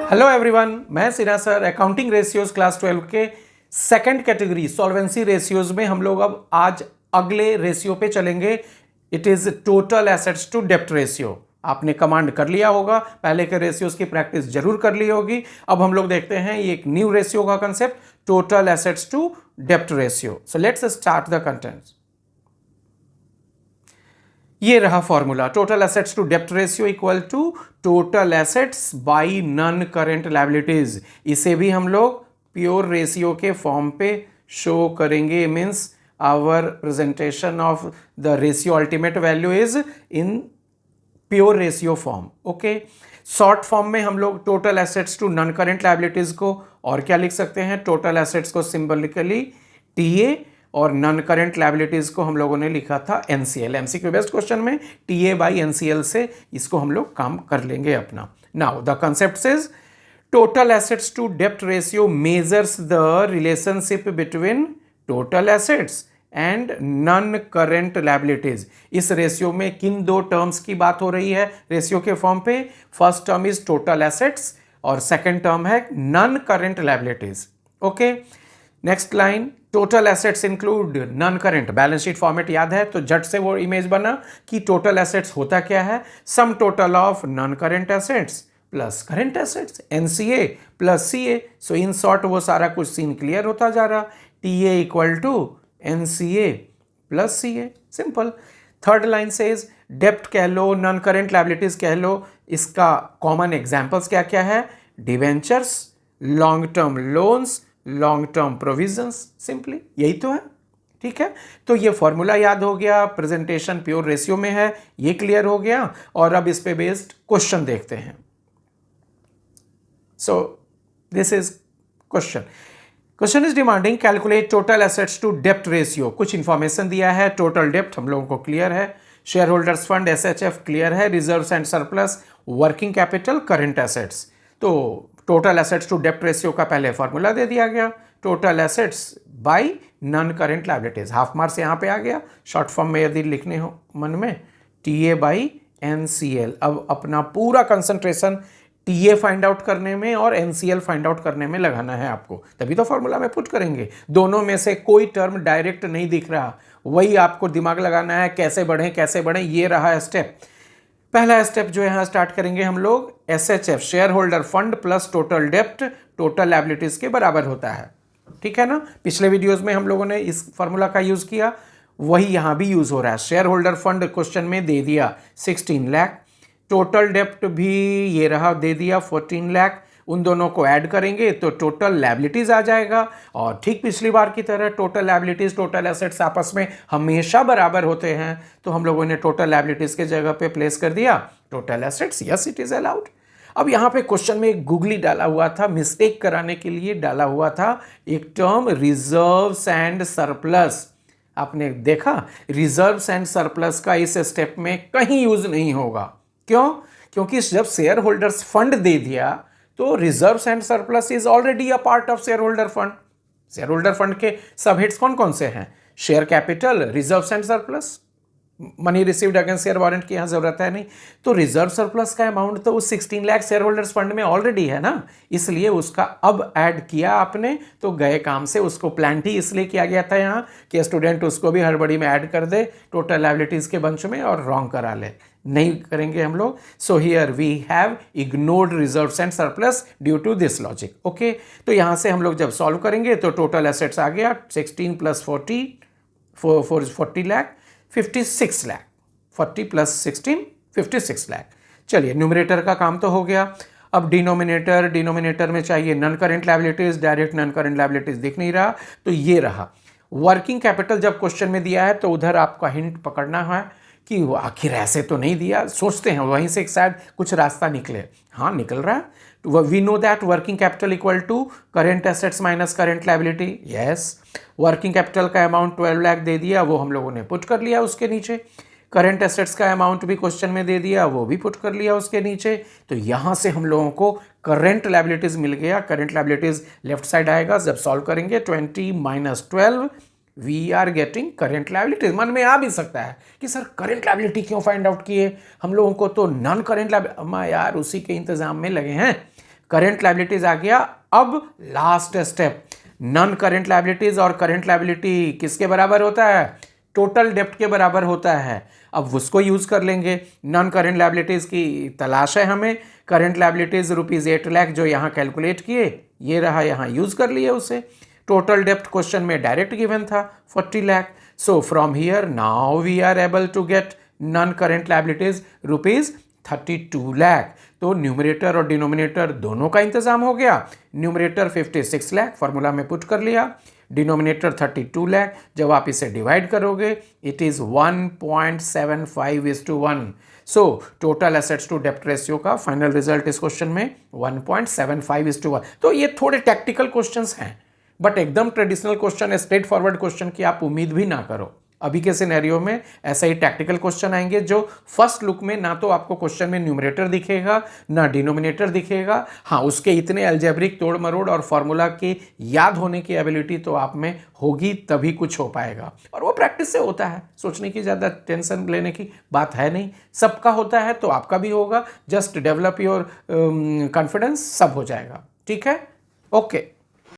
Hello everyone, मैं Sinha sir. Accounting ratios class 12 के second category solvency ratios में हम लोग अब आज अगले रेशियो पे चलेंगे। It is total assets to डेप्ट रेशियो। आपने कमांड कर लिया होगा, पहले के रेशियोज की प्रैक्टिस जरूर कर ली होगी। अब हम लोग देखते हैं ये एक न्यू रेशियो का कंसेप्ट, टोटल एसेट्स टू डेप्ट ratio. So let's start the contents. ये रहा फॉर्मूला, टोटल एसेट्स टू डेप्ट ratio equal to total assets by non current liabilities. इसे भी हम लोग प्योर रेशियो के फॉर्म पे शो करेंगे। Means our presentation of the ratio ultimate value is in pure ratio form. Okay, short form में हम लोग total assets to non current liabilities को और क्या लिख सकते हैं, टोटल एसेट्स को सिंबलिकली टीए और नॉन करेंट लायबिलिटीज को हम लोगों ने लिखा था एनसीएल। एमसीक्यू बेस्ड क्वेश्चन में टीए बाई एनसीएल से इसको हम लोग काम कर लेंगे अपना। Now the concept is total assets to डेप्ट ratio measures the relationship between total assets and non current liabilities. इस रेशियो में किन दो टर्म्स की बात हो रही है रेशियो के फॉर्म पे? First term is total assets और सेकेंड टर्म है non current liabilities. Okay, next line, total assets include non current. Balance sheet format याद है तो झट से वो इमेज बना कि टोटल एसेट्स होता क्या है, sum total of non current assets plus current assets, NCA plus CA. So in short वो सारा कुछ सीन क्लियर होता जा रहा, TA equal to NCA plus CA, simple. Third line says डेप्ट कह लो, नॉन करेंट लायबिलिटीज कह लो, इसका कॉमन एग्जांपल्स क्या क्या है, debentures, long term loans, long term provisions, simply यही तो है। ठीक है, तो ये फॉर्मूला याद हो गया, प्रेजेंटेशन प्योर रेशियो में है, ये क्लियर हो गया। और अब इस पे बेस्ड क्वेश्चन देखते हैं। So this is question is demanding calculate total assets to डेप्ट रेशियो। कुछ इंफॉर्मेशन दिया है, टोटल डेप्ट हम लोगों को क्लियर है, share holders fund SHF clear है, reserves and surplus, working capital, current assets. तो टोटल एसेट्स टू डेप्ट रेशियो का पहले फॉर्मूला दे दिया गया, total assets by non current liabilities. Half marks यहाँ पे आ गया। शॉर्ट फॉर्म में यदि लिखने हो मन में, टीए बाई एनसीएल। अब अपना पूरा कंसंट्रेशन टीए फाइंड आउट करने में और एनसीएल फाइंड आउट करने में लगाना है आपको, तभी तो फॉर्मूला में पुट करेंगे। दोनों में से कोई टर्म डायरेक्ट नहीं दिख रहा, वही आपको दिमाग लगाना है, कैसे बढ़ें। ये रहा स्टेप। पहला स्टेप जो यहाँ स्टार्ट करेंगे हम लोग, SHF share holder fund plus total डेप्ट टोटल लायबिलिटीज के बराबर होता है। ठीक है ना, पिछले वीडियोस में हम लोगों ने इस फॉर्मूला का यूज किया, वही यहाँ भी यूज हो रहा है। शेयर होल्डर फंड क्वेश्चन में दे दिया 16 लाख, टोटल डेप्ट भी ये रहा दे दिया 14 लाख। उन दोनों को ऐड करेंगे तो टोटल लायबिलिटीज आ जाएगा। और ठीक पिछली बार की तरह टोटल लायबिलिटीज टोटल एसेट्स आपस में हमेशा बराबर होते हैं, तो हम लोगों ने टोटल लायबिलिटीज के जगह पे प्लेस कर दिया total assets. Yes, it is allowed. अब यहाँ पे क्वेश्चन में एक गूगली डाला हुआ था, मिस्टेक कराने के लिए डाला हुआ था एक टर्म रिजर्व्स एंड सरप्लस। आपने देखा रिजर्व्स एंड सरप्लस का इस स्टेप में कहीं यूज नहीं होगा। क्यों? क्योंकि जब शेयर होल्डर्स फंड दे दिया तो reserves and surplus is already a part of share holder fund. Share holder fund के सब हेड्स कौन कौन से हैं? Share capital, reserves and surplus. Money received against share warrant की यहां जरूरत है नहीं, तो रिजर्व सरप्लस का अमाउंट तो उस 16 लाख शेयर होल्डर्स फंड में ऑलरेडी है ना, इसलिए उसका अब ऐड किया आपने तो गए काम से। उसको प्लांट ही इसलिए किया गया था यहाँ कि स्टूडेंट उसको भी हड़बड़ी में ऐड कर दे टोटल लायबिलिटीज के बंच में और रॉन्ग करा ले। नहीं करेंगे हम लोग। So here we have ignored reserves and surplus due to this logic. Okay, तो यहां से हम लोग जब सॉल्व करेंगे तो टोटल एसेट्स आ गया 16 प्लस 40 40 लाख 56 लाख, 40 प्लस 16 56 लाख। चलिए, न्यूमरेटर का काम तो हो गया। अब डिनोमिनेटर में चाहिए non current liabilities, direct non current liabilities दिख नहीं रहा, तो ये रहा वर्किंग कैपिटल। जब क्वेश्चन में दिया है तो उधर आपका हिंट पकड़ना है कि वो आखिर ऐसे तो नहीं दिया, सोचते हैं वहीं से शायद कुछ रास्ता निकले। हाँ, निकल रहा है। We know that working capital equal to current assets minus current liability. Yes, working capital का अमाउंट 12 लाख दे दिया, वो हम लोगों ने पुट कर लिया उसके नीचे। करंट एसेट्स का अमाउंट भी क्वेश्चन में दे दिया, वो भी पुट कर लिया उसके नीचे। तो यहां से हम लोगों को करंट लायबिलिटीज मिल गया। करंट लायबिलिटीज लेफ्ट साइड आएगा जब सॉल्व करेंगे, 20 - 12 we are getting current liabilities. मन में आ भी सकता है कि सर करेंट लायबिलिटी क्यों फाइंड आउट किए, हम लोगों को तो नॉन करेंट लायबिलिटी, अम्मा यार उसी के इंतजाम में लगे हैं। करेंट लायबिलिटीज आ गया। अब last step, non current liabilities और करेंट लायबिलिटी किसके बराबर होता है, टोटल डेप्ट के बराबर होता है। अब उसको यूज कर लेंगे। नॉन करेंट लायबिलिटीज की तलाश है हमें, करेंट लायबिलिटीज ₹8 लाख जो यहाँ कैलकुलेट किए, ये रहा, यहाँ यूज कर लिए उसे। टोटल डेप्ट क्वेश्चन में डायरेक्ट गिवन था 40 lakh. So from here now we are able to get non current liabilities ₹32 lakh. तो न्यूमरेटर और डिनोमिनेटर दोनों का इंतजाम हो गया। न्यूमरेटर 56 लाख फॉर्मूला में पुट कर लिया, डिनोमिनेटर 32 लाख। जब आप इसे डिवाइड करोगे it is 1.75:1। So total assets to डेप्ट रेशियो का फाइनल रिजल्ट इस क्वेश्चन में 1.75:1। तो ये थोड़े टैक्टिकल क्वेश्चंस हैं, बट एकदम traditional question, straightforward question की आप उम्मीद भी ना करो। अभी के सिनेरियो में ऐसा ही टैक्टिकल क्वेश्चन आएंगे जो फर्स्ट लुक में ना तो आपको क्वेश्चन में न्यूमरेटर दिखेगा ना डिनोमिनेटर दिखेगा। हाँ, उसके इतने अलजेब्रिक तोड़ मरोड़ और फॉर्मूला के याद होने की एबिलिटी तो आप में होगी, तभी कुछ हो पाएगा। और वो प्रैक्टिस से होता है, सोचने की ज़्यादा टेंशन लेने की बात है नहीं। सबका होता है तो आपका भी होगा। जस्ट डेवलप योर कॉन्फिडेंस, सब हो जाएगा। ठीक है, ओके।